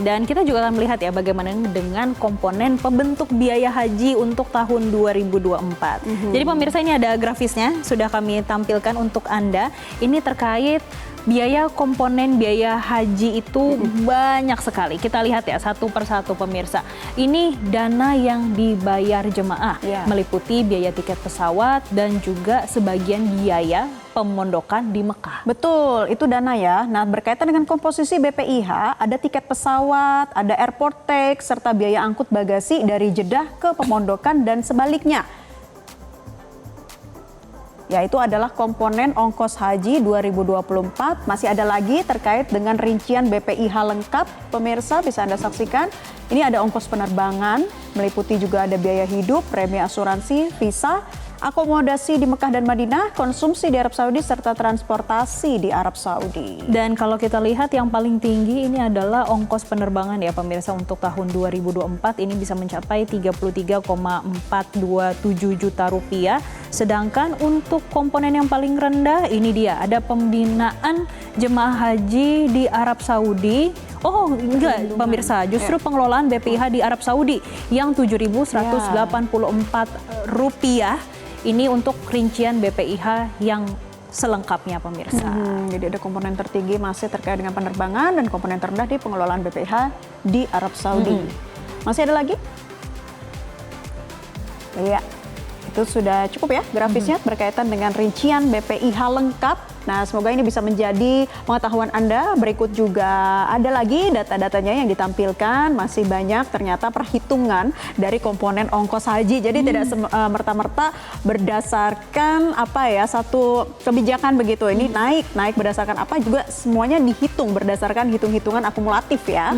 Dan kita juga akan melihat ya bagaimana dengan komponen pembentuk biaya haji untuk tahun 2024. Jadi pemirsa, ini ada grafisnya sudah kami tampilkan untuk Anda. Ini terkait biaya komponen biaya haji itu banyak sekali. Kita lihat ya satu persatu pemirsa. Ini dana yang dibayar jemaah, meliputi biaya tiket pesawat dan juga sebagian biaya pemondokan di Mekah. Betul, itu dana ya. Nah, berkaitan dengan komposisi BPIH, ada tiket pesawat, ada airport tax, serta biaya angkut bagasi dari Jeddah ke pemondokan dan sebaliknya. Yaitu adalah komponen ongkos haji 2024. Masih ada lagi terkait dengan rincian BPIH lengkap. Pemirsa bisa Anda saksikan. Ini ada ongkos penerbangan, meliputi juga ada biaya hidup, premi asuransi, visa, akomodasi di Mekah dan Madinah, konsumsi di Arab Saudi, serta transportasi di Arab Saudi. Dan kalau kita lihat yang paling tinggi ini adalah ongkos penerbangan ya pemirsa, untuk tahun 2024 ini bisa mencapai 33,427 juta rupiah. Sedangkan untuk komponen yang paling rendah ini dia, ada pembinaan jemaah haji di Arab Saudi. Oh enggak pemirsa, justru pengelolaan BPIH di Arab Saudi yang 7.184 rupiah. Ini untuk rincian BPIH yang selengkapnya pemirsa. Jadi ada komponen tertinggi masih terkait dengan penerbangan dan komponen terendah di pengelolaan BPIH di Arab Saudi. Masih ada lagi? Iya, itu sudah cukup ya grafisnya berkaitan dengan rincian BPIH lengkap. Nah, semoga ini bisa menjadi pengetahuan Anda. Berikut juga ada lagi data-datanya yang ditampilkan. Masih banyak ternyata perhitungan dari komponen ongkos haji. Jadi tidak merta-merta berdasarkan satu kebijakan begitu. Ini naik berdasarkan apa juga semuanya dihitung berdasarkan hitung-hitungan akumulatif ya.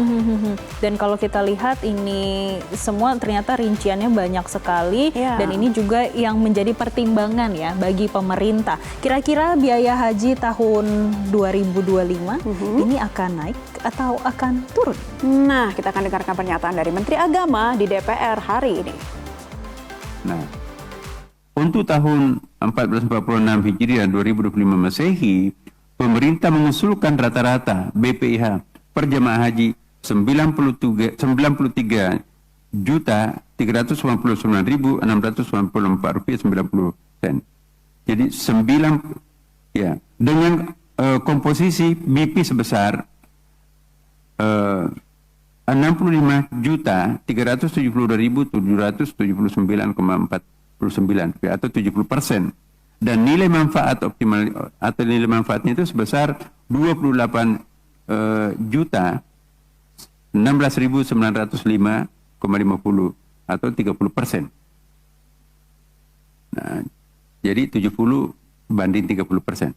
Dan kalau kita lihat ini semua ternyata rinciannya banyak sekali. Dan ini juga yang menjadi pertimbangan ya bagi pemerintah. Kira-kira biaya haji tahun 2025 ini akan naik atau akan turun? Nah, kita akan dengarkan pernyataan dari Menteri Agama di DPR hari ini. Nah, untuk tahun 1446 Hijriah 2025 Masehi, pemerintah mengusulkan rata-rata BPIH per jemaah haji 93 juta 399.694 rupiah 90 sen. Jadi dengan komposisi BP sebesar 65.372.779,49 atau 70%, dan nilai manfaat optimal atau nilai manfaatnya itu sebesar 28.16.905,50 atau 30%. Nah, jadi 70 banding 30%.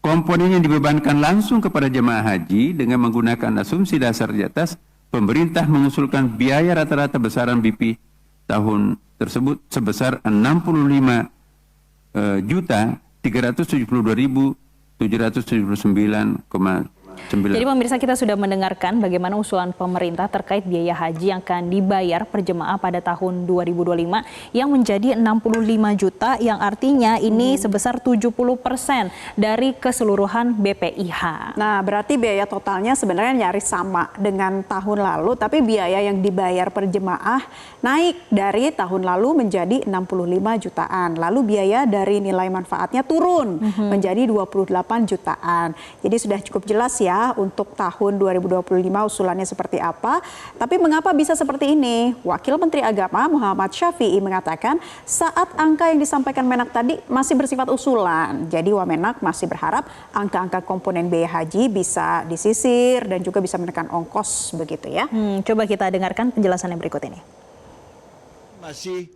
Komponen yang dibebankan langsung kepada jemaah haji dengan menggunakan asumsi dasar di atas, pemerintah mengusulkan biaya rata-rata besaran BP tahun tersebut sebesar 65.372.779,9. Jadi pemirsa, kita sudah mendengarkan bagaimana usulan pemerintah terkait biaya haji yang akan dibayar per jemaah pada tahun 2025 yang menjadi 65 juta, yang artinya ini sebesar 70% dari keseluruhan BPIH. Nah, berarti biaya totalnya sebenarnya nyaris sama dengan tahun lalu, tapi biaya yang dibayar per jemaah naik dari tahun lalu menjadi 65 jutaan. Lalu biaya dari nilai manfaatnya turun menjadi 28 jutaan. Jadi sudah cukup jelas ya untuk tahun 2025 usulannya seperti apa. Tapi mengapa bisa seperti ini? Wakil Menteri Agama Muhammad Syafi'i mengatakan saat angka yang disampaikan Menak tadi masih bersifat usulan. Jadi Wamenak masih berharap angka-angka komponen biaya haji bisa disisir dan juga bisa menekan ongkos begitu ya. Coba kita dengarkan penjelasan yang berikut ini. Masih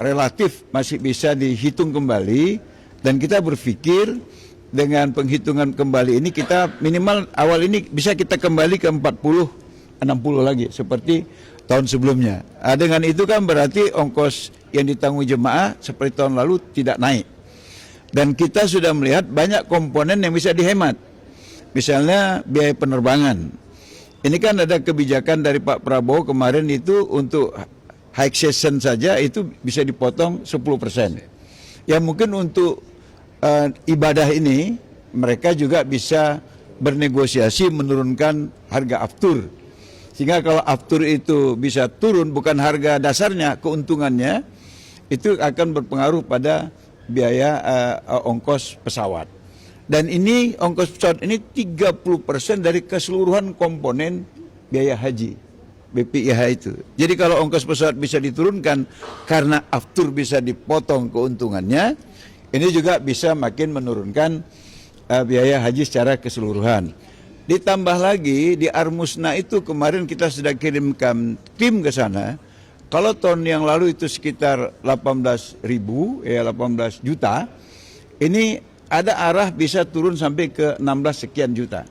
relatif masih bisa dihitung kembali, dan kita berpikir dengan penghitungan kembali ini kita minimal awal ini bisa kita kembali ke 40-60 lagi seperti tahun sebelumnya. Dengan itu kan berarti ongkos yang ditanggung jemaah seperti tahun lalu tidak naik. Dan kita sudah melihat banyak komponen yang bisa dihemat. Misalnya biaya penerbangan. Ini kan ada kebijakan dari Pak Prabowo kemarin itu untuk high season saja itu bisa dipotong 10%. Ya mungkin untuk ibadah ini mereka juga bisa bernegosiasi menurunkan harga aftur. Sehingga kalau aftur itu bisa turun, bukan harga dasarnya, keuntungannya, itu akan berpengaruh pada biaya ongkos pesawat. Dan ini ongkos pesawat ini 30% dari keseluruhan komponen biaya haji BPIH itu. Jadi kalau ongkos pesawat bisa diturunkan karena aftur bisa dipotong keuntungannya, ini juga bisa makin menurunkan biaya haji secara keseluruhan. Ditambah lagi di Armusna itu kemarin kita sudah kirimkan tim ke sana. Kalau tahun yang lalu itu sekitar 18 juta, ini ada arah bisa turun sampai ke 16 sekian juta.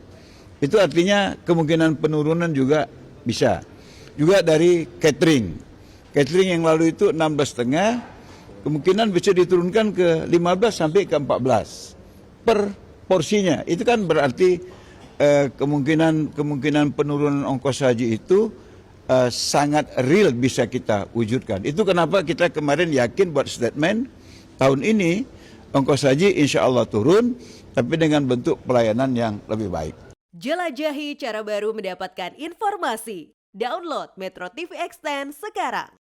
Itu artinya kemungkinan penurunan juga bisa. Juga dari catering. Catering yang lalu itu 16,5, kemungkinan bisa diturunkan ke 15 sampai ke 14 per porsinya. Itu kan berarti kemungkinan penurunan ongkos haji itu sangat real bisa kita wujudkan. Itu kenapa kita kemarin yakin buat statement tahun ini ongkos haji insya Allah turun, tapi dengan bentuk pelayanan yang lebih baik. Jelajahi cara baru mendapatkan informasi. Download Metro TV Extend sekarang.